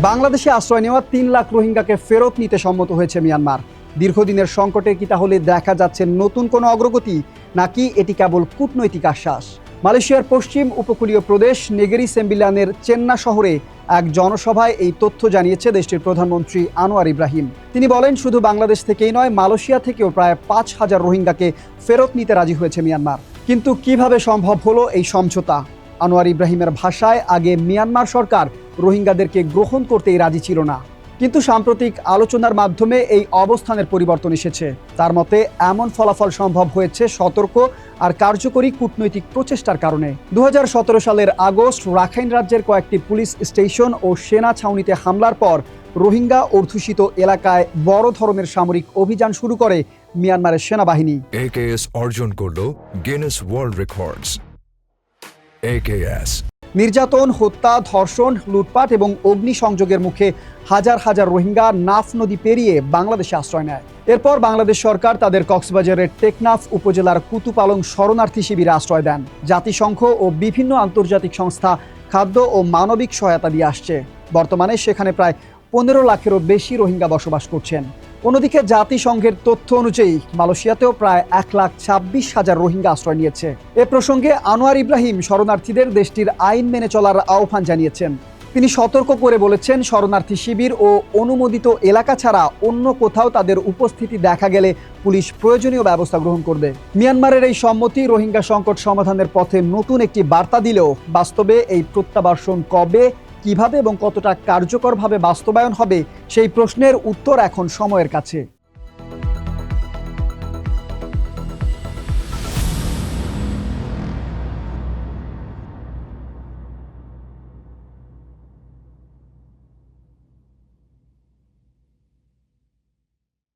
বাংলাদেশে আশ্রয় নেওয়া ৩ লাখ রোহিঙ্গাকে ফেরত নিতে সম্মত হয়েছে মিয়ানমার। দীর্ঘদিনের সংকটে কি তাহলে দেখা যাচ্ছে নতুন কোনো অগ্রগতি, নাকি এটি কেবল কূটনৈতিক আশ্বাস? মালয়েশিয়ার পশ্চিম উপকূলীয় প্রদেশ নেগেরি সেম্বিলানের চেন্না শহরে এক জনসভায় এই তথ্য জানিয়েছে দেশটির প্রধানমন্ত্রী আনোয়ার ইব্রাহিম। তিনি বলেন, শুধু বাংলাদেশ থেকেই নয়, মালয়েশিয়া থেকেও প্রায় ৫,০০০ রোহিঙ্গাকে ফেরত নিতে রাজি হয়েছে মিয়ানমার। কিন্তু কিভাবে সম্ভব হলো এই সমঝোতা? আনোয়ার ইব্রাহিমের ভাষায়, আগে মিয়ানমার সরকার রোহিঙ্গাদেরকে গ্রহণ করতেই রাজি ছিল না, কিন্তু সাম্প্রতিক আলোচনার মাধ্যমে এই অবস্থানের পরিবর্তন এসেছে। তার মতে, এমন ফলাফল সম্ভব হয়েছে সতর্ক আর কার্যকরী কূটনৈতিক প্রচেষ্টার কারণে। ২০১৭ সালের আগস্ট রাখাইন রাজ্যের কয়েকটি পুলিশ স্টেশন ও সেনা ছাউনিতে হামলার পর রোহিঙ্গা অধ্যুষিত এলাকায় বড় ধরনের সামরিক অভিযান শুরু করে মিয়ানমারের সেনাবাহিনী। AKS অর্জন করল গিনেস ওয়ার্ল্ড রেকর্ডস। AKS নির্যাতন, হত্যা, ধর্ষণ, লুটপাট এবং অগ্নিসংযোগের মুখে হাজার হাজার রোহিঙ্গা নাফ নদী পেরিয়ে বাংলাদেশে আশ্রয় নেয়। এরপর বাংলাদেশ সরকার তাদের কক্সবাজারের টেকনাফ উপজেলার কুতুপালং শরণার্থী শিবিরে আশ্রয় দেন। জাতিসংঘ ও বিভিন্ন আন্তর্জাতিক সংস্থা খাদ্য ও মানবিক সহায়তা দিয়ে আসছে। বর্তমানে সেখানে প্রায় ১৫ লাখেরও বেশি রোহিঙ্গা বসবাস করছেন। অন্যদিকে জাতিসংঘের তথ্য অনুযায়ী মালয়েশিয়াতেও প্রায় ১,২৬,০০০ রোহিঙ্গা আশ্রয় নিয়েছে। এ প্রসঙ্গে আনোয়ার ইব্রাহিম শরণার্থীদের দেশটির আইন মেনে চলার আহ্বান জানিয়েছেন। তিনি সতর্ক করে বলেছেন, শরণার্থী শিবির ও অনুমোদিত এলাকা ছাড়া অন্য কোথাও তাদের উপস্থিতি দেখা গেলে পুলিশ প্রয়োজনীয় ব্যবস্থা গ্রহণ করবে। মিয়ানমারের এই সম্মতি রোহিঙ্গা সংকট সমাধানের পথে নতুন একটি বার্তা দিলেও বাস্তবে এই প্রত্যাবাসন কবে, কিভাবে এবং কতটা কার্যকরভাবে বাস্তবায়ন হবে, সেই প্রশ্নের উত্তর এখন সময়ের কাছে।